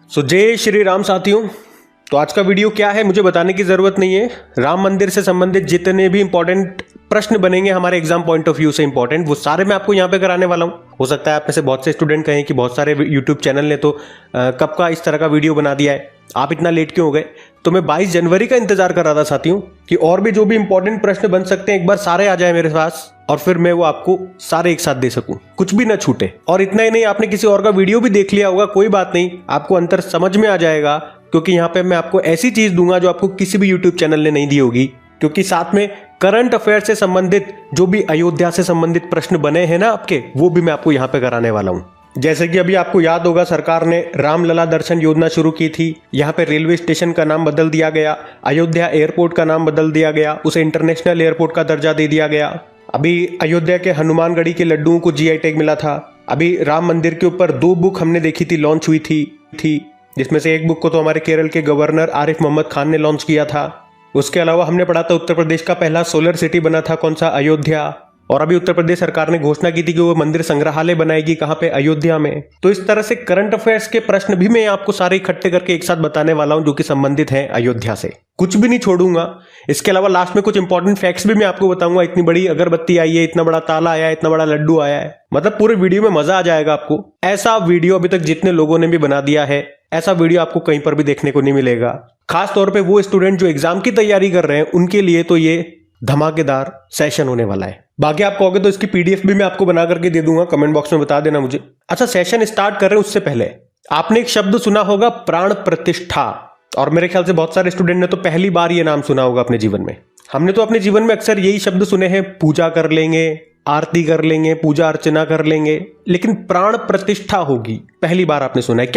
जय श्री राम साथियों। तो आज का वीडियो क्या है मुझे बताने की जरूरत नहीं है। राम मंदिर से संबंधित जितने भी इंपॉर्टेंट प्रश्न बनेंगे हमारे एग्जाम पॉइंट ऑफ व्यू से इंपॉर्टेंट, वो सारे मैं आपको यहाँ पे कराने वाला हूँ। हो सकता है आप में से बहुत से स्टूडेंट कहें कि बहुत सारे यूट्यूब चैनल ने तो कब का इस तरह का वीडियो बना दिया है, आप इतना लेट क्यों हो गए। तो मैं 22 जनवरी का इंतजार कर रहा था साथियों कि और भी जो भी इंपॉर्टेंट प्रश्न बन सकते हैं एक बार सारे आ जाए मेरे पास और फिर मैं वो आपको सारे एक साथ दे सकूं, कुछ भी ना छूटे। और इतना ही नहीं, आपने किसी और का वीडियो भी देख लिया होगा, कोई बात नहीं, आपको अंतर समझ में आ जाएगा क्योंकि यहाँ पे मैं आपको ऐसी चीज दूंगा जो आपको किसी भी यूट्यूब चैनल ने नहीं दी होगी। क्योंकि साथ में करंट अफेयर से संबंधित जो भी अयोध्या से संबंधित प्रश्न बने हैं ना आपके, वो भी मैं आपको यहाँ पे कराने वाला हूँ। जैसे कि अभी आपको याद होगा, सरकार ने रामलला दर्शन योजना शुरू की थी। यहाँ पे रेलवे स्टेशन का नाम बदल दिया गया, अयोध्या एयरपोर्ट का नाम बदल दिया गया, उसे इंटरनेशनल एयरपोर्ट का दर्जा दे दिया गया। अभी अयोध्या के हनुमानगढ़ी के लड्डुओं को जीआई टैग मिला था। अभी राम मंदिर के ऊपर 2 बुक हमने देखी थी, लॉन्च हुई थी जिसमें से एक बुक को तो हमारे केरल के गवर्नर आरिफ मोहम्मद खान ने लॉन्च किया था। उसके अलावा हमने पढ़ा था उत्तर प्रदेश का पहला सोलर सिटी बना था कौन सा, अयोध्या। और अभी उत्तर प्रदेश सरकार ने घोषणा की थी कि वो मंदिर संग्रहालय बनाएगी, कहां पे, अयोध्या में। तो इस तरह से करंट अफेयर्स के प्रश्न भी मैं आपको सारे इकट्ठे करके एक साथ बताने वाला हूं जो कि संबंधित हैं अयोध्या से, कुछ भी नहीं छोड़ूंगा। इसके अलावा लास्ट में कुछ इंपॉर्टेंट फैक्ट्स भी मैं आपको बताऊंगा। इतनी बड़ी अगरबत्ती आई है, इतना बड़ा ताला आया है, इतना बड़ा लड्डू आया है, मतलब पूरे वीडियो में मजा आ जाएगा आपको। ऐसा वीडियो अभी तक जितने लोगों ने भी बना दिया है, ऐसा वीडियो आपको कहीं पर भी देखने को नहीं मिलेगा। खास तौर पे वो स्टूडेंट जो एग्जाम की तैयारी कर रहे हैं उनके लिए तो ये धमाकेदार सेशन होने वाला है। बाकी आप कहोगे तो इसकी पीडीएफ भी मैं आपको बना करके दे दूंगा, कमेंट बॉक्स में बता देना मुझे। अच्छा, सेशन स्टार्ट कर रहे हैं उससे पहले आपने एक शब्द सुना होगा, प्राण प्रतिष्ठा। और मेरे ख्याल से बहुत सारे स्टूडेंट ने तो पहली बार ये नाम सुना होगा अपने जीवन में। हमने तो अपने जीवन में अक्सर यही शब्द सुने हैं, पूजा कर लेंगे, आरती कर लेंगे, पूजा अर्चना कर लेंगे, लेकिन प्राण प्रतिष्ठा होगी पहली बार आपने सुना है।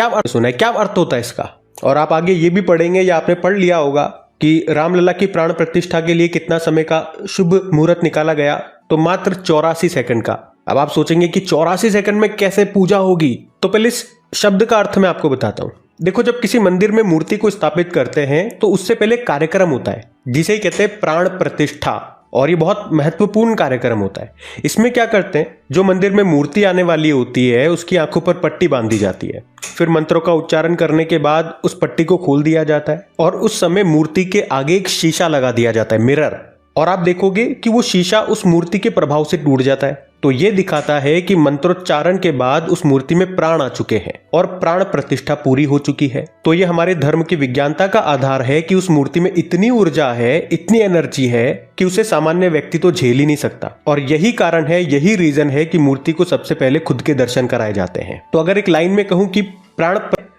क्या अर्थ होता है इसका? और आप आगे ये भी पढ़ेंगे या आपने पढ़ लिया होगा कि रामलला की प्राण प्रतिष्ठा के लिए कितना समय का शुभ मुहूर्त निकाला गया, तो मात्र 84 सेकंड का। अब आप सोचेंगे कि 84 सेकंड में कैसे पूजा होगी, तो पहले इस शब्द का अर्थ मैं आपको बताता हूं। देखो, जब किसी मंदिर में मूर्ति को स्थापित करते हैं तो उससे पहले कार्यक्रम होता है जिसे कहते हैं प्राण प्रतिष्ठा, और ये बहुत महत्वपूर्ण कार्यक्रम होता है। इसमें क्या करते हैं, जो मंदिर में मूर्ति आने वाली होती है उसकी आंखों पर पट्टी बांधी जाती है, फिर मंत्रों का उच्चारण करने के बाद उस पट्टी को खोल दिया जाता है और उस समय मूर्ति के आगे एक शीशा लगा दिया जाता है, मिरर। और आप देखोगे कि वो शीशा उस मूर्ति के प्रभाव से टूट जाता है। तो ये दिखाता है कि मंत्रोच्चारण के बाद उस मूर्ति में प्राण आ चुके हैं और प्राण प्रतिष्ठा पूरी हो चुकी है। तो ये हमारे धर्म की विज्ञानता का आधार है कि उस मूर्ति में इतनी ऊर्जा है, इतनी एनर्जी है कि उसे सामान्य व्यक्ति तो झेल ही नहीं सकता। और यही कारण है, यही रीजन है कि मूर्ति को सबसे पहले खुद के दर्शन कराए जाते हैं। तो अगर एक लाइन में कहूं कि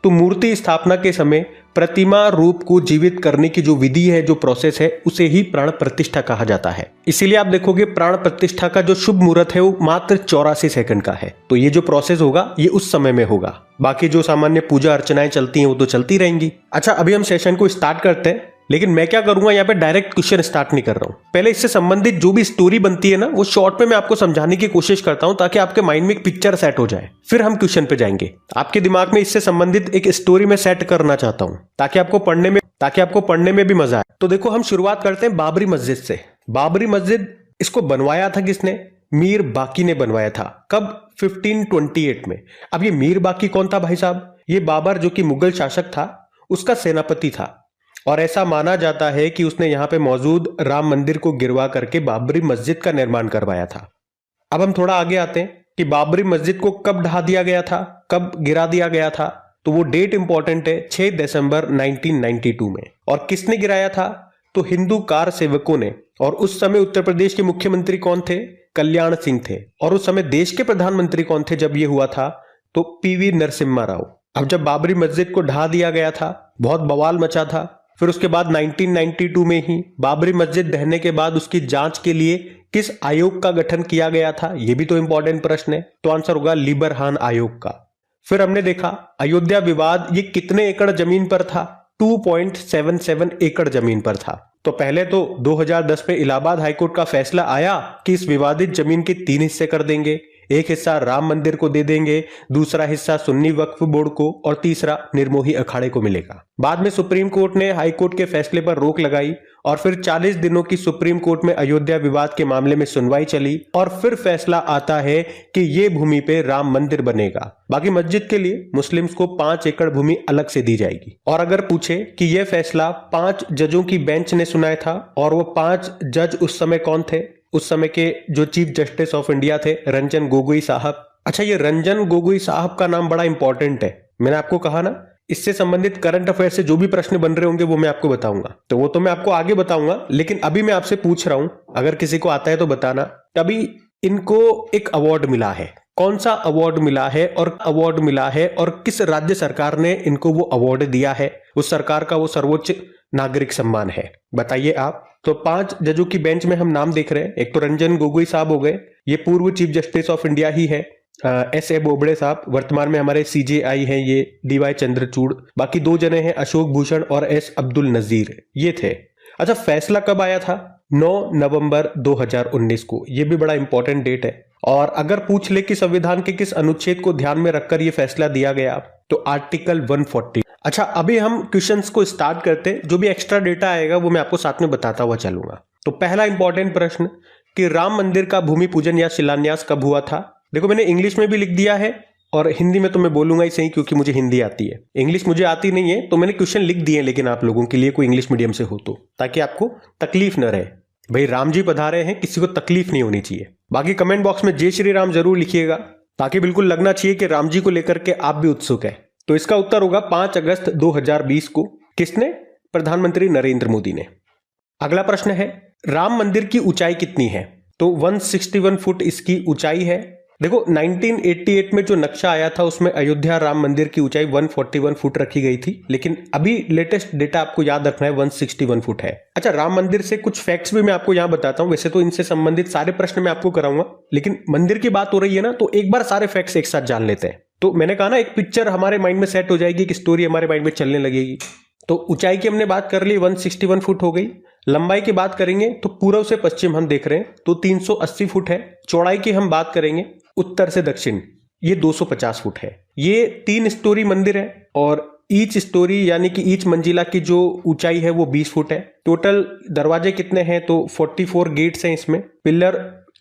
तो मूर्ति स्थापना के समय प्रतिमा रूप को जीवित करने की जो विधि है, जो प्रोसेस है, उसे ही प्राण प्रतिष्ठा कहा जाता है। इसीलिए आप देखोगे प्राण प्रतिष्ठा का जो शुभ मुहूर्त है वो मात्र 84 सेकंड का है। तो ये जो प्रोसेस होगा ये उस समय में होगा। बाकी जो सामान्य पूजा अर्चनाएं चलती हैं वो तो चलती रहेंगी। अच्छा, अभी हम सेशन को स्टार्ट करते हैं, लेकिन मैं क्या करूंगा, यहाँ पे डायरेक्ट क्वेश्चन स्टार्ट नहीं कर रहा हूं। पहले इससे संबंधित जो भी स्टोरी बनती है ना, वो शॉर्ट में मैं आपको समझाने की कोशिश करता हूं ताकि आपके माइंड में एक पिक्चर सेट हो जाए, फिर हम क्वेश्चन पे जाएंगे। आपके दिमाग में इससे संबंधित एक स्टोरी में सेट करना चाहता हूं ताकि आपको पढ़ने में भी मजा आए। तो देखो, हम शुरुआत करते हैं बाबरी मस्जिद से। बाबरी मस्जिद, इसको बनवाया था किसने? मीर बाकी ने बनवाया था। कब? 1528 में। अब ये मीर बाकी कौन था भाई साहब? ये बाबर जो कि मुगल शासक था उसका सेनापति था, और ऐसा माना जाता है कि उसने यहां पे मौजूद राम मंदिर को गिरवा करके बाबरी मस्जिद का निर्माण करवाया था। अब हम थोड़ा आगे आते हैं कि बाबरी मस्जिद को कब ढा दिया गया था, कब गिरा दिया गया था। तो वो डेट इंपॉर्टेंट है, 6 दिसंबर 1992 में। और किसने गिराया था? तो हिंदू कार सेवकों ने। और उस समय उत्तर प्रदेश के मुख्यमंत्री कौन थे? कल्याण सिंह थे। और उस समय देश के प्रधानमंत्री कौन थे जब ये हुआ था? तो पीवी नरसिम्हा राव। अब जब बाबरी मस्जिद को ढा दिया गया था, बहुत बवाल मचा था। फिर उसके बाद 1992 में ही बाबरी मस्जिद ढहने के बाद उसकी जांच के लिए किस आयोग का गठन किया गया था, यह भी तो इंपॉर्टेंट प्रश्न है। तो आंसर होगा लिबरहान आयोग का। फिर हमने देखा अयोध्या विवाद, ये कितने एकड़ जमीन पर था? 2.77 एकड़ जमीन पर था। तो पहले तो 2010 में इलाहाबाद हाईकोर्ट का फैसला आया कि इस विवादित जमीन के 3 हिस्से कर देंगे। एक हिस्सा राम मंदिर को दे देंगे, दूसरा हिस्सा सुन्नी वक्फ बोर्ड को और तीसरा निर्मोही अखाड़े को मिलेगा। बाद में सुप्रीम कोर्ट ने हाई कोर्ट के फैसले पर रोक लगाई और फिर 40 दिनों की सुप्रीम कोर्ट में अयोध्या विवाद के मामले में सुनवाई चली और फिर फैसला आता है कि ये भूमि पे राम मंदिर बनेगा। बाकी मस्जिद के लिए मुस्लिम्स को 5 एकड़ भूमि अलग से दी जाएगी। और अगर पूछे कि यह फैसला 5 जजों की बेंच ने सुनाया था और वो 5 जज उस समय कौन थे, उस समय के जो चीफ जस्टिस ऑफ इंडिया थे रंजन गोगोई साहब। अच्छा, ये रंजन गोगोई साहब का नाम बड़ा इंपॉर्टेंट है। मैंने आपको कहा ना, इससे संबंधित करंट अफेयर से जो भी प्रश्न बन रहे होंगे वो मैं आपको बताऊंगा, तो वो तो मैं आपको आगे बताऊंगा, लेकिन अभी मैं आपसे पूछ रहा हूं, अगर किसी को आता है तो बताना। अभी इनको एक अवार्ड मिला है, कौन सा अवार्ड मिला है और किस राज्य सरकार ने इनको वो अवार्ड दिया है, उस सरकार का वो सर्वोच्च नागरिक सम्मान है, बताइए आप। तो 5 जजों की बेंच में हम नाम देख रहे हैं। एक तो रंजन गोगोई साहब हो गए, ये पूर्व चीफ जस्टिस ऑफ इंडिया ही है। एस ए बोबड़े साहब वर्तमान में हमारे CJI हैं, ये DY चंद्रचूड़। बाकी 2 जने हैं, अशोक भूषण और S अब्दुल नजीर, ये थे। अच्छा, फैसला कब आया था? 9 नवंबर 2019 को। ये भी बड़ा इंपॉर्टेंट डेट है। और अगर पूछ ले कि संविधान के किस अनुच्छेद को ध्यान में रखकर यह फैसला दिया गया, तो आर्टिकल 140। अच्छा, अभी हम क्वेश्चंस को स्टार्ट करते, जो भी एक्स्ट्रा डेटा आएगा वो मैं आपको साथ में बताता हुआ चलूंगा। तो पहला इंपॉर्टेंट प्रश्न कि राम मंदिर का भूमि पूजन या शिलान्यास कब हुआ था? देखो, मैंने इंग्लिश में भी लिख दिया है और हिंदी में तो मैं बोलूंगा ही सही, क्योंकि मुझे हिंदी आती है, इंग्लिश मुझे आती नहीं है, तो मैंने क्वेश्चन लिख दिए, लेकिन आप लोगों के लिए कोई इंग्लिश मीडियम से हो तो, ताकि आपको तकलीफ न रहे। भाई, राम जी पधारे हैं, किसी को तकलीफ नहीं होनी चाहिए। बाकी कमेंट बॉक्स में जय श्री राम जरूर लिखिएगा, ताकि बिल्कुल लगना चाहिए कि राम जी को लेकर के आप भी उत्सुक है। तो इसका उत्तर होगा 5 अगस्त 2020 को। किसने? प्रधानमंत्री नरेंद्र मोदी ने। अगला प्रश्न है, राम मंदिर की ऊंचाई कितनी है? तो 161 फुट इसकी ऊंचाई है। देखो, 1988 में जो नक्शा आया था उसमें अयोध्या राम मंदिर की ऊंचाई 141 फुट रखी गई थी, लेकिन अभी लेटेस्ट डेटा आपको याद रखना है 161 फुट है। अच्छा, राम मंदिर से कुछ फैक्ट्स भी मैं आपको यहां बताता हूं। वैसे तो इनसे संबंधित सारे प्रश्न मैं आपको कराऊंगा, लेकिन मंदिर की बात हो रही है ना, तो एक बार सारे फैक्ट्स एक साथ जान लेते हैं। तो मैंने कहा ना, एक पिक्चर हमारे माइंड में सेट हो जाएगी, एक स्टोरी हमारे माइंड में चलने लगेगी। तो ऊंचाई की हमने बात कर ली, 161 फुट हो गई। लंबाई की बात करेंगे तो पूर्व से पश्चिम हम देख रहे हैं तो 380 फुट है। चौड़ाई की हम बात करेंगे उत्तर से दक्षिण, ये 250 फुट है। ये 3 स्टोरी मंदिर है और ईच स्टोरी यानी कि ईच मंजिला की जो ऊंचाई है वो 20 फुट है। टोटल दरवाजे कितने हैं? तो 44 गेट्स हैं इसमें। पिलर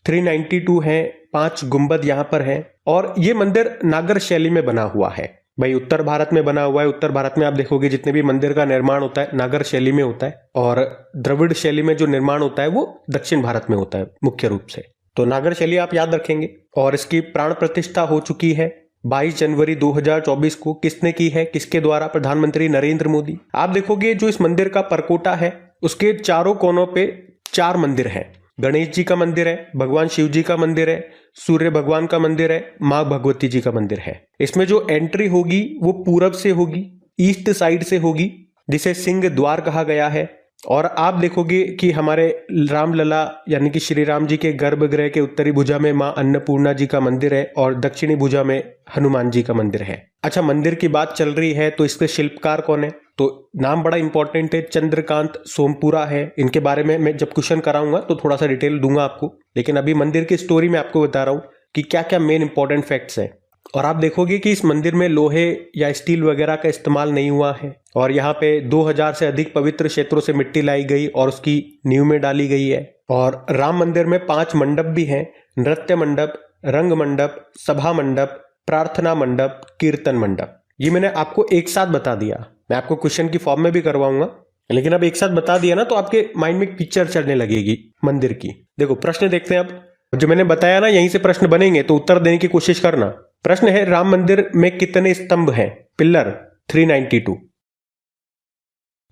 392 हैं, 5 गुंबद यहां पर हैं। और ये मंदिर नागर शैली में बना हुआ है। भाई, उत्तर भारत में बना हुआ है। उत्तर भारत में आप देखोगे जितने भी मंदिर का निर्माण होता है नागर शैली में होता है, और द्रविड़ शैली में जो निर्माण होता है वो दक्षिण भारत में होता है मुख्य रूप से। तो नागर शैली आप याद रखेंगे। और इसकी प्राण प्रतिष्ठा हो चुकी है 22 जनवरी 2024 को। किसने की है? किसके द्वारा? प्रधानमंत्री नरेंद्र मोदी। आप देखोगे जो इस मंदिर का परकोटा है उसके चारों कोनों पे 4 मंदिर हैं। गणेश जी का मंदिर है, भगवान शिव जी का मंदिर है, सूर्य भगवान का मंदिर है, मां भगवती जी का मंदिर है। इसमें जो एंट्री होगी वो पूरब से होगी, ईस्ट साइड से होगी, जिसे सिंह द्वार कहा गया है। और आप देखोगे कि हमारे रामलला यानी कि श्री राम जी के गर्भगृह के उत्तरी भुजा में मां अन्नपूर्णा जी का मंदिर है और दक्षिणी भुजा में हनुमान जी का मंदिर है। अच्छा, मंदिर की बात चल रही है तो इसके शिल्पकार कौन है? तो नाम बड़ा इंपॉर्टेंट है, चंद्रकांत सोमपुरा है। इनके बारे में मैं जब क्वेश्चन कराऊंगा तो थोड़ा सा डिटेल दूंगा आपको, लेकिन अभी मंदिर की स्टोरी में आपको बता रहा हूं कि क्या क्या मेन इंपॉर्टेंट फैक्ट्स हैं। और आप देखोगे कि इस मंदिर में लोहे या स्टील वगैरह का इस्तेमाल नहीं हुआ है। और यहाँ पे 2000 से अधिक पवित्र क्षेत्रों से मिट्टी लाई गई और उसकी नींव में डाली गई है। और राम मंदिर में 5 मंडप भी हैं, नृत्य मंडप, रंग मंडप, सभा मंडप, प्रार्थना मंडप, कीर्तन मंडप। ये मैंने आपको एक साथ बता दिया। मैं आपको क्वेश्चन की फॉर्म में भी करवाऊंगा, लेकिन अब एक साथ बता दिया ना तो आपके माइंड में पिक्चर चलने लगेगी मंदिर की। देखो, प्रश्न देखते हैं अब। जो मैंने बताया ना, यहीं से प्रश्न बनेंगे तो उत्तर देने की कोशिश करना। प्रश्न है, राम मंदिर में कितने स्तंभ हैं? पिलर 392।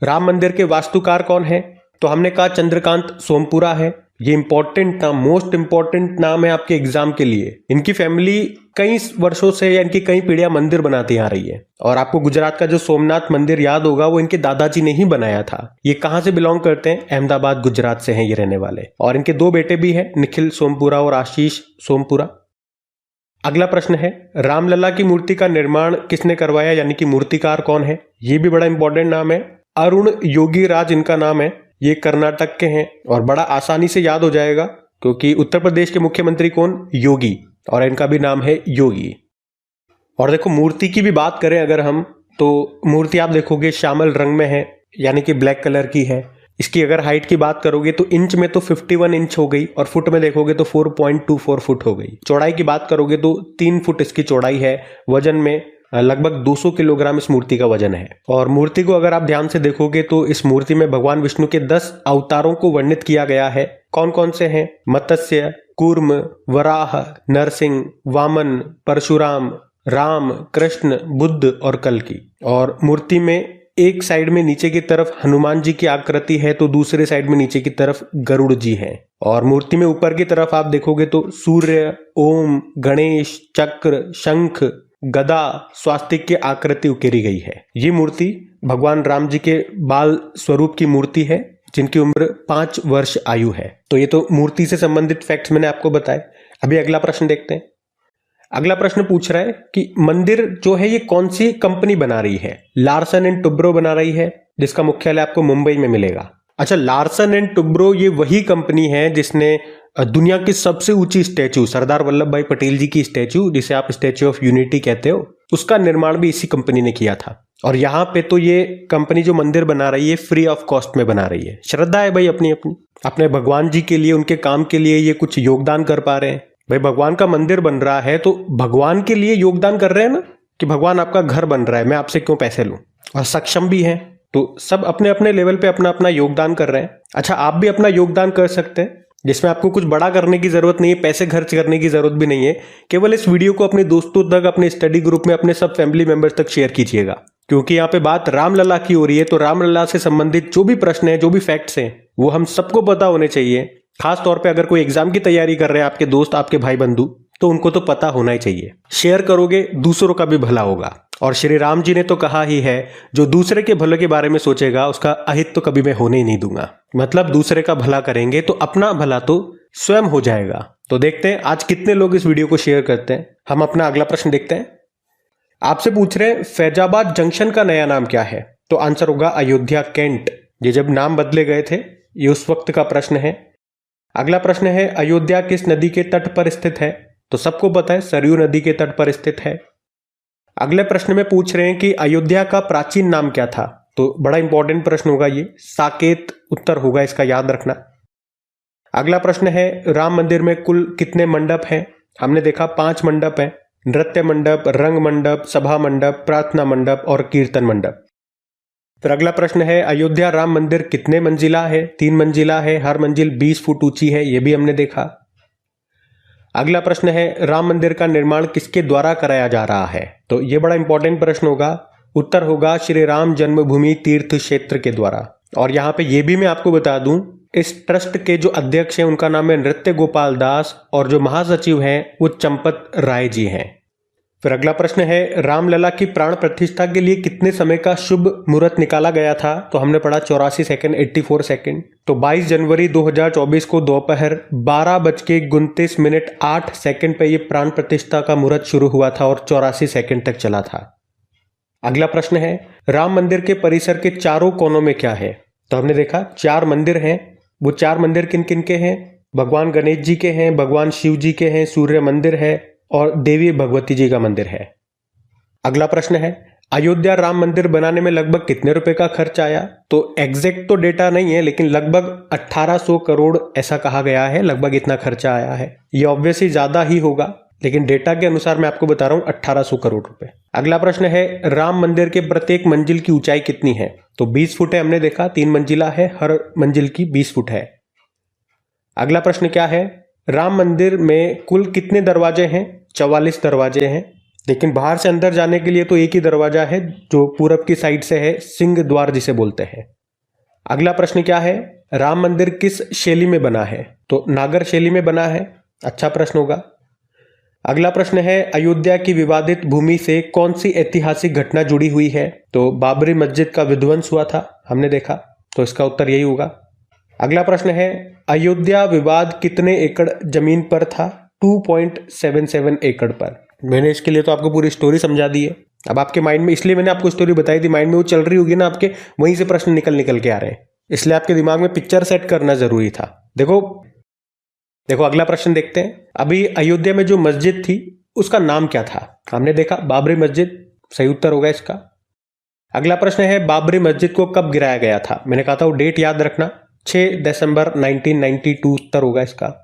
राम मंदिर के वास्तुकार कौन है? तो हमने कहा चंद्रकांत सोमपुरा है। ये इंपॉर्टेंट नाम, मोस्ट इंपॉर्टेंट नाम है आपके एग्जाम के लिए। इनकी फैमिली कई वर्षों से या इनकी कई पीढ़ियां मंदिर बनाती आ रही है। और आपको गुजरात का जो सोमनाथ मंदिर याद होगा, वो इनके दादाजी ने ही बनाया था। ये कहां से बिलोंग करते हैं? अहमदाबाद, गुजरात से हैं ये रहने वाले। और इनके 2 बेटे भी हैं, निखिल सोमपुरा और आशीष सोमपुरा। अगला प्रश्न है, रामलला की मूर्ति का निर्माण किसने करवाया, यानी कि मूर्तिकार कौन है? ये भी बड़ा इंपॉर्टेंट नाम है, अरुण योगी राज इनका नाम है। ये कर्नाटक के हैं और बड़ा आसानी से याद हो जाएगा, क्योंकि उत्तर प्रदेश के मुख्यमंत्री कौन? योगी। और इनका भी नाम है योगी। और देखो मूर्ति की भी बात करें अगर हम, तो मूर्ति आप देखोगे श्यामल रंग में है, यानी कि ब्लैक कलर की है। इसकी अगर हाइट की बात करोगे तो इंच में तो 51 इंच हो गई, और फुट में देखोगे तो 4.24 फुट हो गई। चौड़ाई की बात करोगे तो 3 फुट इसकी चौड़ाई है। वजन में लगभग 200 किलोग्राम इस मूर्ति का वजन है। और मूर्ति को अगर आप ध्यान से देखोगे तो इस मूर्ति में भगवान विष्णु के 10 अवतारों को वर्णित किया गया है। कौन कौन से हैं? मत्स्य, कूर्म, वराह, नरसिंह, वामन, परशुराम, राम, कृष्ण, बुद्ध और कल्कि। और मूर्ति में एक साइड में नीचे की तरफ हनुमान जी की आकृति है, तो दूसरे साइड में नीचे की तरफ गरुड़ जी है। और मूर्ति में ऊपर की तरफ आप देखोगे तो सूर्य, ओम, गणेश, चक्र, शंख, गदा, स्वास्तिक की आकृति उकेरी गई है। ये मूर्ति भगवान राम जी के बाल स्वरूप की मूर्ति है, जिनकी उम्र 5 वर्ष आयु है। तो ये तो मूर्ति से संबंधित फैक्ट्स मैंने आपको बताए। अभी अगला प्रश्न देखते हैं। अगला प्रश्न पूछ रहा है कि मंदिर जो है ये कौन सी कंपनी बना रही है? लार्सन एंड टुब्रो बना रही है, जिसका मुख्यालय आपको मुंबई में मिलेगा। अच्छा, लार्सन एंड टुब्रो ये वही कंपनी है जिसने दुनिया की सबसे ऊंची स्टैचू, सरदार वल्लभ भाई पटेल जी की स्टैचू, जिसे आप स्टैचू ऑफ यूनिटी कहते हो, उसका निर्माण भी इसी कंपनी ने किया था। और यहाँ पे तो ये कंपनी जो मंदिर बना रही है फ्री ऑफ कॉस्ट में बना रही है। श्रद्धा है भाई अपनी अपनी, अपने भगवान जी के लिए, उनके काम के लिए ये कुछ योगदान कर पा रहे हैं। भाई भगवान का मंदिर बन रहा है तो भगवान के लिए योगदान कर रहे हैं ना, कि भगवान आपका घर बन रहा है, मैं आपसे क्यों पैसे लूं। और सक्षम भी है, तो सब अपने अपने लेवल पे अपना अपना योगदान कर रहे हैं। अच्छा, आप भी अपना योगदान कर सकते हैं, जिसमें आपको कुछ बड़ा करने की जरूरत नहीं है, पैसे खर्च करने की जरूरत भी नहीं है। केवल इस वीडियो को अपने दोस्तों तक, अपने स्टडी ग्रुप में, अपने सब फैमिली मेंबर्स तक शेयर कीजिएगा, क्योंकि यहाँ पे बात रामलला की हो रही है। तो रामलला से संबंधित जो भी प्रश्न है, जो भी फैक्ट्स हैं, वो हम सबको पता होने चाहिए। खास तौर पे अगर कोई एग्जाम की तैयारी कर रहे हैं आपके दोस्त, आपके भाई बंधु, तो उनको तो पता होना ही चाहिए। शेयर करोगे दूसरों का भी भला होगा। और श्री राम जी ने तो कहा ही है, जो दूसरे के भले के बारे में सोचेगा उसका अहित तो कभी मैं होने ही नहीं दूंगा। मतलब दूसरे का भला करेंगे तो अपना भला तो स्वयं हो जाएगा। तो देखते हैं आज कितने लोग इस वीडियो को शेयर करते हैं। हम अपना अगला प्रश्न देखते हैं। आपसे पूछ रहे हैं फैजाबाद जंक्शन का नया नाम क्या है? तो आंसर होगा अयोध्या कैंट। ये जब नाम बदले गए थे, ये उस वक्त का प्रश्न है। अगला प्रश्न है अयोध्या किस नदी के तट पर स्थित है? तो सबको पता है सरयू नदी के तट पर स्थित है। अगले प्रश्न में पूछ रहे हैं कि अयोध्या का प्राचीन नाम क्या था? तो बड़ा इंपॉर्टेंट प्रश्न होगा ये, साकेत उत्तर होगा इसका, याद रखना। अगला प्रश्न है राम मंदिर में कुल कितने मंडप हैं? हमने देखा 5 मंडप हैं, नृत्य मंडप, रंग मंडप, सभा मंडप, प्रार्थना मंडप और कीर्तन मंडप। फिर अगला प्रश्न है अयोध्या राम मंदिर कितने मंजिला है? 3 मंजिला है, हर मंजिल 20 फुट ऊंची है, यह भी हमने देखा। अगला प्रश्न है राम मंदिर का निर्माण किसके द्वारा कराया जा रहा है? तो यह बड़ा इंपॉर्टेंट प्रश्न होगा। उत्तर होगा श्री राम जन्मभूमि तीर्थ क्षेत्र के द्वारा। और यहां पे यह भी मैं आपको बता दूं, इस ट्रस्ट के जो अध्यक्ष हैं उनका नाम है नृत्य गोपाल दास, और जो महासचिव हैं वो चंपत राय जी हैं। फिर अगला प्रश्न है रामलला की प्राण प्रतिष्ठा के लिए कितने समय का शुभ मुहूर्त निकाला गया था? तो हमने पढ़ा 84 सेकंड, 84 सेकंड। तो 22 जनवरी 2024 को दोपहर 12:29:08 पे ये प्राण प्रतिष्ठा का मुहूर्त शुरू हुआ था और 84 सेकंड तक चला था। अगला प्रश्न है राम मंदिर के परिसर के चारों कोनों में क्या है? तो हमने देखा 4 मंदिर हैं। वो 4 मंदिर किन किन के हैं? भगवान गणेश जी के हैं, भगवान शिव जी के हैं, सूर्य मंदिर है और देवी भगवती जी का मंदिर है। अगला प्रश्न है अयोध्या राम मंदिर बनाने में लगभग कितने रुपए का खर्च आया? तो एग्जैक्ट तो डेटा नहीं है, लेकिन लगभग 1800 करोड़ ऐसा कहा गया है, लगभग इतना खर्चा आया है। ये ऑब्वियसली ज्यादा ही होगा, लेकिन डेटा के अनुसार मैं आपको बता रहा हूं 1800 करोड़ रुपए। अगला प्रश्न है राम मंदिर के प्रत्येक मंजिल की ऊंचाई कितनी है? तो 20 फुट है, हमने देखा 3 मंजिला है, हर मंजिल की 20 फुट है। अगला प्रश्न क्या है राम मंदिर में कुल कितने दरवाजे हैं? 44 दरवाजे हैं, लेकिन बाहर से अंदर जाने के लिए तो एक ही दरवाजा है जो पूरब की साइड से है, सिंह द्वार जिसे बोलते हैं। अगला प्रश्न क्या है राम मंदिर किस शैली में बना है? तो नागर शैली में बना है। अच्छा प्रश्न होगा। अगला प्रश्न है अयोध्या की विवादित भूमि से कौन सी ऐतिहासिक घटना जुड़ी हुई है? तो बाबरी मस्जिद का विध्वंस हुआ था, हमने देखा, तो इसका उत्तर यही होगा। अगला प्रश्न है अयोध्या विवाद कितने एकड़ जमीन पर था? 2.77 एकड़ पर। मैंने इसके लिए तो आपको पूरी स्टोरी समझा दी है। अब आपके माइंड में, इसलिए मैंने आपको स्टोरी बताई थी, माइंड में वो चल रही होगी ना आपके, वहीं से प्रश्न निकल के आ रहे हैं, इसलिए आपके दिमाग में पिक्चर सेट करना जरूरी था। देखो देखो अगला प्रश्न देखते हैं। अभी अयोध्या में जो मस्जिद थी उसका नाम क्या था? हमने देखा बाबरी मस्जिद, सही उत्तर होगा इसका। अगला प्रश्न है बाबरी मस्जिद को कब गिराया गया था? मैंने कहा था वो डेट याद रखना, 6 दिसंबर 1992 उत्तर होगा इसका।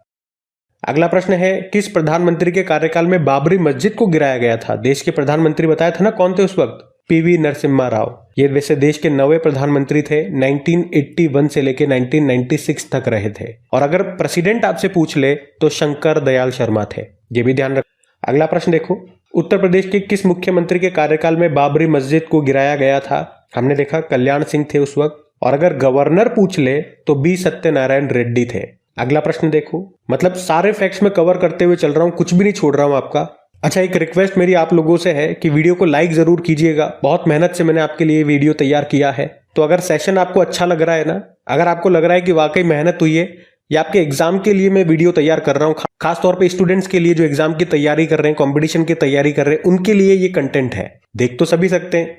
अगला प्रश्न है किस प्रधानमंत्री के कार्यकाल में बाबरी मस्जिद को गिराया गया था? देश के प्रधानमंत्री बताया था ना कौन थे उस वक्त? पीवी नरसिम्हा राव। ये वैसे देश के 9वें प्रधानमंत्री थे, 1981 से लेके 1996 तक रहे थे। और अगर प्रेसिडेंट आपसे पूछ ले तो शंकर दयाल शर्मा थे, ये भी ध्यान रख। अगला प्रश्न देखो, उत्तर प्रदेश के किस मुख्यमंत्री के कार्यकाल में बाबरी मस्जिद को गिराया गया था? हमने देखा कल्याण सिंह थे उस वक्त। और अगर गवर्नर पूछ ले तो बी सत्यनारायण रेड्डी थे। अगला प्रश्न देखो, मतलब सारे फैक्ट्स में कवर करते हुए चल रहा हूं, कुछ भी नहीं छोड़ रहा हूं आपका। अच्छा, एक रिक्वेस्ट मेरी आप लोगों से है कि वीडियो को लाइक जरूर कीजिएगा। बहुत मेहनत से मैंने आपके लिए वीडियो तैयार किया है, तो अगर सेशन आपको अच्छा लग रहा है ना, अगर आपको लग रहा है कि वाकई मेहनत हुई है या आपके एग्जाम के लिए मैं वीडियो तैयार कर रहा हूँ, खासतौर पे स्टूडेंट्स के लिए जो एग्जाम की तैयारी कर रहे हैं, कंपटीशन की तैयारी कर रहे हैं, उनके लिए ये कंटेंट है। देख तो सभी सकते हैं,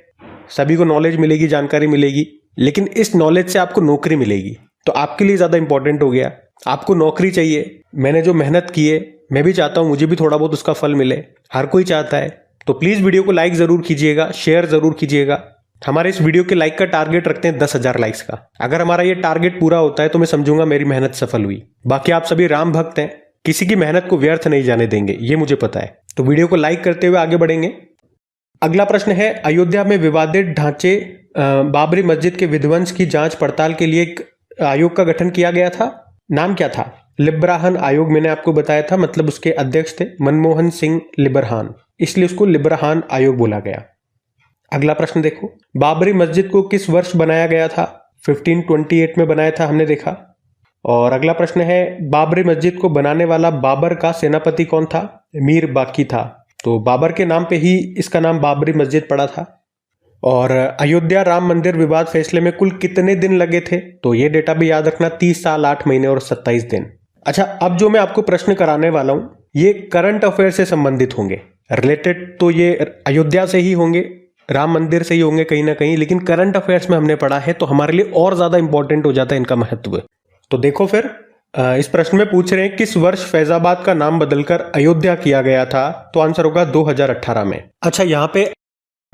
सभी को नॉलेज मिलेगी, जानकारी मिलेगी, लेकिन इस नॉलेज से आपको नौकरी मिलेगी, तो आपके लिए ज्यादा इंपॉर्टेंट हो गया। आपको नौकरी चाहिए, मैंने जो मेहनत की है मैं भी चाहता हूं मुझे भी थोड़ा बहुत उसका फल मिले, हर कोई चाहता है। तो प्लीज वीडियो को लाइक जरूर कीजिएगा, शेयर जरूर कीजिएगा। हमारे इस वीडियो के लाइक का टारगेट रखते हैं 10,000 लाइक्स का। अगर हमारा ये टारगेट पूरा होता है तो मैं समझूंगा मेरी मेहनत सफल हुई। बाकी आप सभी राम भक्त हैं, किसी की मेहनत को व्यर्थ नहीं जाने देंगे, ये मुझे पता है। तो वीडियो को लाइक करते हुए आगे बढ़ेंगे। अगला प्रश्न है, अयोध्या में विवादित ढांचे बाबरी मस्जिद के विध्वंस की जांच पड़ताल के लिए एक आयोग का गठन किया गया था। नाम क्या था? लिब्राहन आयोग मैंने आपको बताया था, मतलब उसके अध्यक्ष थे मनमोहन सिंह लिब्राहन, इसलिए उसको लिब्राहन आयोग बोला गया। अगला प्रश्न देखो, बाबरी मस्जिद को किस वर्ष बनाया गया था? 1528 में बनाया था, हमने देखा। और अगला प्रश्न है, बाबरी मस्जिद को बनाने वाला बाबर का सेनापति कौन था? मीर बाकी था, तो बाबर के नाम पे ही इसका नाम बाबरी मस्जिद पड़ा था। और अयोध्या राम मंदिर विवाद फैसले में कुल कितने दिन लगे थे? तो ये डेटा भी याद रखना, 30 साल 8 महीने और 27 दिन। अच्छा, अब जो मैं आपको प्रश्न कराने वाला हूं ये करंट अफेयर से संबंधित होंगे, रिलेटेड तो ये अयोध्या से ही होंगे, राम मंदिर से ही होंगे कहीं ना कहीं, लेकिन करंट अफेयर्स में हमने पढ़ा है तो हमारे लिए और ज्यादा इंपॉर्टेंट हो जाता है इनका महत्व। तो देखो फिर, इस प्रश्न में पूछ रहे हैं किस वर्ष फैजाबाद का नाम बदलकर अयोध्या किया गया था? तो आंसर होगा 2018 में। अच्छा, यहाँ पे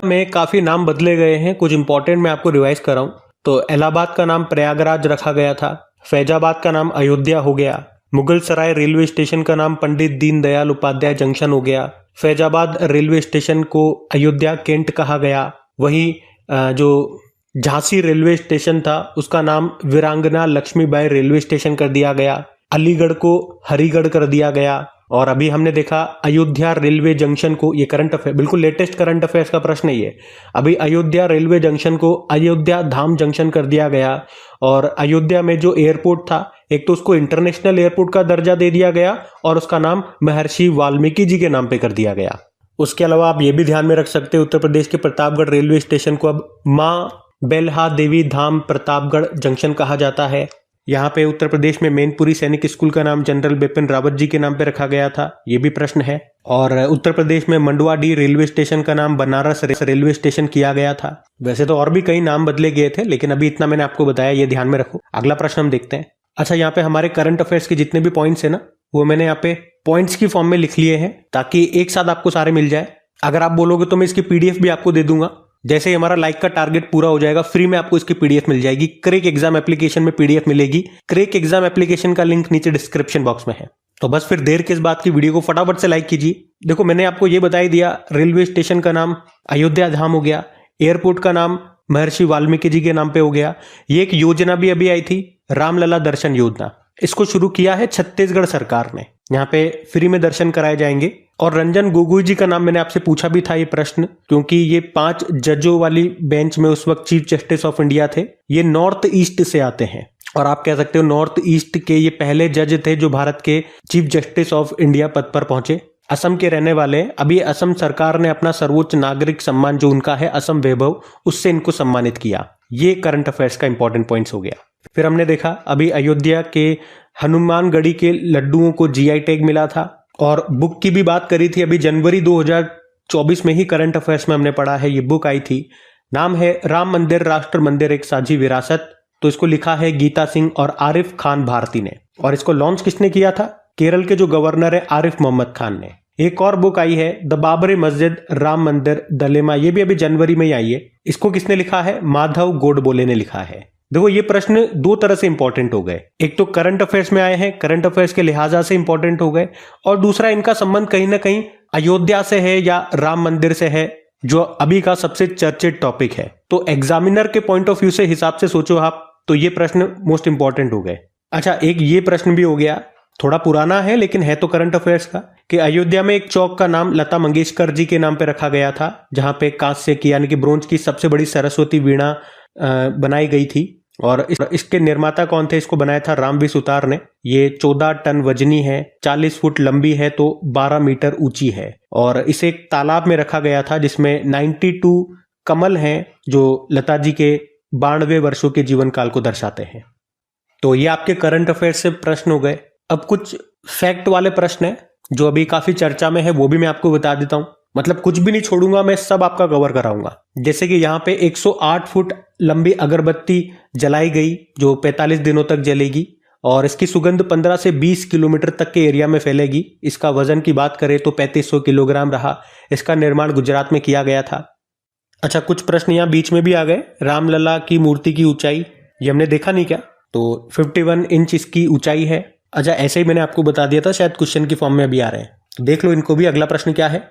में काफी नाम बदले गए हैं, कुछ इंपॉर्टेंट मैं आपको रिवाइज कर रहा हूं। तो इलाहाबाद का नाम प्रयागराज रखा गया था, फैजाबाद का नाम अयोध्या हो गया, मुगल सराय रेलवे स्टेशन का नाम पंडित दीनदयाल उपाध्याय जंक्शन हो गया, फैजाबाद रेलवे स्टेशन को अयोध्या कैंट कहा गया, वहीं जो झांसी रेलवे स्टेशन था उसका नाम वीरांगना लक्ष्मीबाई रेलवे स्टेशन कर दिया गया, अलीगढ़ को हरिगढ़ कर दिया गया। और अभी हमने देखा अयोध्या रेलवे जंक्शन को, ये करंट अफेयर बिल्कुल लेटेस्ट करंट अफेयर्स का प्रश्न है ये, अभी अयोध्या रेलवे जंक्शन को अयोध्या धाम जंक्शन कर दिया गया। और अयोध्या में जो एयरपोर्ट था, एक तो उसको इंटरनेशनल एयरपोर्ट का दर्जा दे दिया गया और उसका नाम महर्षि वाल्मीकि जी के नाम पे कर दिया गया। उसके अलावा आप ये भी ध्यान में रख सकते हैं, उत्तर प्रदेश के प्रतापगढ़ रेलवे स्टेशन को अब माँ बेल्हा देवी धाम प्रतापगढ़ जंक्शन कहा जाता है। यहाँ पे उत्तर प्रदेश में मैनपुरी सैनिक स्कूल का नाम जनरल बिपिन रावत जी के नाम पे रखा गया था, ये भी प्रश्न है। और उत्तर प्रदेश में मंडुआडीह रेलवे स्टेशन का नाम बनारस रेलवे स्टेशन किया गया था। वैसे तो और भी कई नाम बदले गए थे, लेकिन अभी इतना मैंने आपको बताया, ये ध्यान में रखो। अगला प्रश्न हम देखते हैं। अच्छा, यहाँ पे हमारे करंट अफेयर्स के जितने भी पॉइंट्स है ना, वो मैंने यहाँ पे पॉइंट्स की फॉर्म में लिख लिए हैं ताकि एक साथ आपको सारे मिल जाए। अगर आप बोलोगे तो मैं इसकी पीडीएफ भी आपको दे दूंगा। जैसे ही हमारा लाइक का टारगेट पूरा हो जाएगा, फ्री में आपको इसकी पीडीएफ मिल जाएगी। क्रैक एग्जाम एप्लीकेशन में पीडीएफ मिलेगी। क्रैक एग्जाम एप्लीकेशन का लिंक नीचे डिस्क्रिप्शन बॉक्स में है। तो बस फिर देर किस बात की, वीडियो को फटाफट से लाइक कीजिए। देखो, मैंने आपको ये बता ही दिया, रेलवे स्टेशन का नाम अयोध्या धाम हो गया, एयरपोर्ट का नाम महर्षि वाल्मीकि जी के नाम पे हो गया। ये एक योजना भी अभी आई थी, रामलला दर्शन योजना, इसको शुरू किया है छत्तीसगढ़ सरकार ने। यहाँ पे फ्री में दर्शन कराए जाएंगे। और रंजन गोगोई जी का नाम मैंने आपसे पूछा भी था ये प्रश्न, क्योंकि ये 5 जजों वाली बेंच में उस वक्त चीफ जस्टिस ऑफ इंडिया थे। ये नॉर्थ ईस्ट से आते हैं और आप कह सकते हो नॉर्थ ईस्ट के ये पहले जज थे जो भारत के चीफ जस्टिस ऑफ इंडिया पद पर पहुंचे। असम के रहने वाले। अभी असम सरकार ने अपना सर्वोच्च नागरिक सम्मान जो उनका है असम वैभव, उससे इनको सम्मानित किया। ये करंट अफेयर्स का इंपॉर्टेंट पॉइंट्स हो गया। फिर हमने देखा अभी अयोध्या के हनुमानगढ़ी के लड्डुओं को जीआई टैग मिला था। और बुक की भी बात करी थी, अभी जनवरी 2024 में ही करंट अफेयर्स में हमने पढ़ा है, ये बुक आई थी। नाम है राम मंदिर राष्ट्र मंदिर एक साझी विरासत। तो इसको लिखा है गीता सिंह और आरिफ खान भारती ने। और इसको लॉन्च किसने किया था? केरल के जो गवर्नर है आरिफ मोहम्मद खान ने। एक और बुक आई है द बाबरी मस्जिद राम मंदिर दलेमा, ये भी अभी जनवरी में ही आई है। इसको किसने लिखा है? माधव गोडबोले ने लिखा है। देखो ये प्रश्न दो तरह से इंपॉर्टेंट हो गए, एक तो करंट अफेयर्स में आए हैं, करंट अफेयर्स के लिहाजा से इंपॉर्टेंट हो गए, और दूसरा इनका संबंध कहीं ना कहीं अयोध्या से है या राम मंदिर से है, जो अभी का सबसे चर्चित टॉपिक है। तो एग्जामिनर के पॉइंट ऑफ व्यू से हिसाब से सोचो आप, तो ये प्रश्न मोस्ट इंपॉर्टेंट हो गए। अच्छा, एक ये प्रश्न भी हो गया, थोड़ा पुराना है लेकिन है तो करंट अफेयर्स का, कि अयोध्या में एक चौक का नाम लता मंगेशकर जी के नाम पे रखा गया था, जहां पे कांस्य की यानी कि ब्रोंज की सबसे बड़ी सरस्वती वीणा बनाई गई थी। और इसके निर्माता कौन थे? इसको बनाया था रामवी सुतार ने। ये 14 टन वजनी है, 40 फुट लंबी है, तो 12 मीटर ऊंची है, और इसे एक तालाब में रखा गया था जिसमें 92 कमल हैं जो लता जी के 92 वर्षों के जीवन काल को दर्शाते हैं। तो ये आपके करंट अफेयर से प्रश्न हो गए। अब कुछ फैक्ट वाले प्रश्न है जो अभी काफी चर्चा में है, वो भी मैं आपको बता देता हूं। मतलब कुछ भी नहीं छोड़ूंगा, मैं सब आपका कवर कराऊंगा। जैसे कि यहाँ पे 108 फुट लंबी अगरबत्ती जलाई गई जो 45 दिनों तक जलेगी, और इसकी सुगंध 15 से 20 किलोमीटर तक के एरिया में फैलेगी। इसका वजन की बात करें तो 3500 किलोग्राम रहा। इसका निर्माण गुजरात में किया गया था। अच्छा, कुछ प्रश्न यहाँ बीच में भी आ गए। रामलला की मूर्ति की ऊंचाई ये हमने देखा नहीं क्या? तो 51 इंच इसकी ऊंचाई है। अच्छा, ऐसे ही मैंने आपको बता दिया था, शायद क्वेश्चन की फॉर्म में अभी आ रहे हैं, तो देख लो इनको भी। अगला प्रश्न क्या है?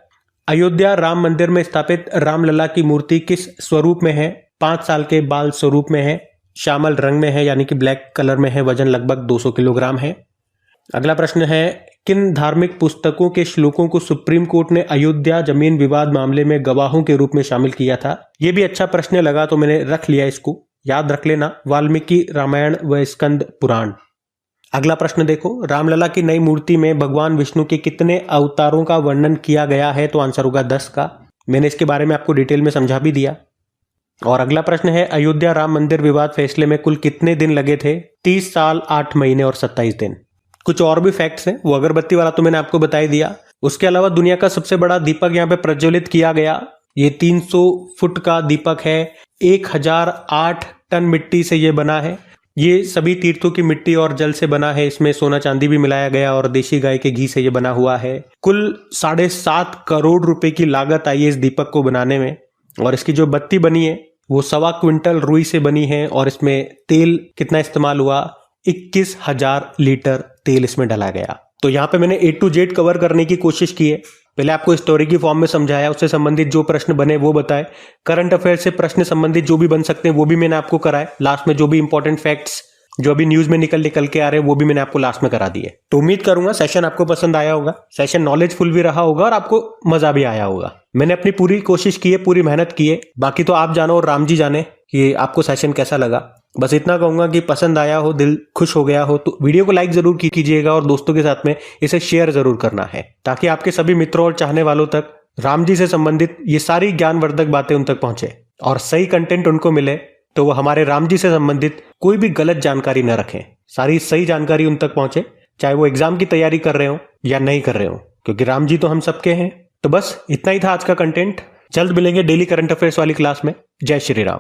अयोध्या राम मंदिर में स्थापित रामलला की मूर्ति किस स्वरूप में है? 5 साल के बाल स्वरूप में है, श्यामल रंग में है यानी कि ब्लैक कलर में है, वजन लगभग 200 किलोग्राम है। अगला प्रश्न है, किन धार्मिक पुस्तकों के श्लोकों को सुप्रीम कोर्ट ने अयोध्या जमीन विवाद मामले में गवाहों के रूप में शामिल किया था? ये भी अच्छा प्रश्न लगा तो मैंने रख लिया, इसको याद रख लेना, वाल्मीकि रामायण व स्कंद पुराण। अगला प्रश्न देखो, रामलला की नई मूर्ति में भगवान विष्णु के कितने अवतारों का वर्णन किया गया है? तो आंसर होगा 10 का। मैंने इसके बारे में आपको डिटेल में समझा भी दिया। और अगला प्रश्न है, अयोध्या राम मंदिर विवाद फैसले में कुल कितने दिन लगे थे? 30 साल 8 महीने और 27 दिन। कुछ और भी फैक्ट्स हैं, वो अगरबत्ती वाला तो मैंने आपको बता ही दिया। उसके अलावा दुनिया का सबसे बड़ा दीपक यहाँ पे प्रज्वलित किया गया, ये 300 फुट का दीपक है। 1008 टन मिट्टी से ये बना है। ये सभी तीर्थों की मिट्टी और जल से बना है, इसमें सोना चांदी भी मिलाया गया, और देशी गाय के घी से ये बना हुआ है। कुल 7.5 करोड़ रुपए की लागत आई है इस दीपक को बनाने में। और इसकी जो बत्ती बनी है वो 1.25 क्विंटल रुई से बनी है, और इसमें तेल कितना इस्तेमाल हुआ? 21,000 लीटर तेल इसमें डाला गया। तो यहाँ पे मैंने A to Z कवर करने की कोशिश की है। पहले आपको स्टोरी की फॉर्म में समझाया, उससे संबंधित जो प्रश्न बने वो बताए, करंट अफेयर से प्रश्न संबंधित जो भी बन सकते हैं वो भी मैंने आपको कराए। लास्ट में जो भी इंपॉर्टेंट फैक्ट्स जो अभी न्यूज में निकल के आ रहे हैं वो भी मैंने आपको लास्ट में करा दिए। तो उम्मीद करूंगा सेशन आपको पसंद आया होगा, सेशन नॉलेजफुल भी रहा होगा और आपको मजा भी आया होगा। मैंने अपनी पूरी कोशिश की है, पूरी मेहनत की है। बाकी तो आप जानो और राम जी जाने कि आपको सेशन कैसा लगा। बस इतना कहूंगा कि पसंद आया हो, दिल खुश हो गया हो तो वीडियो को लाइक जरूर कीजिएगा, और दोस्तों के साथ में इसे शेयर जरूर करना है, ताकि आपके सभी मित्रों और चाहने वालों तक राम जी से संबंधित ये सारी ज्ञानवर्धक बातें उन तक पहुंचे और सही कंटेंट उनको मिले, तो वो हमारे राम जी से संबंधित कोई भी गलत जानकारी न रखें। सारी सही जानकारी उन तक पहुंचे, चाहे वो एग्जाम की तैयारी कर रहे हो या नहीं कर रहे हो, क्योंकि राम जी तो हम सबके हैं। तो बस इतना ही था आज का कंटेंट। जल्द मिलेंगे डेली करंट अफेयर्स वाली क्लास में। जय श्री राम।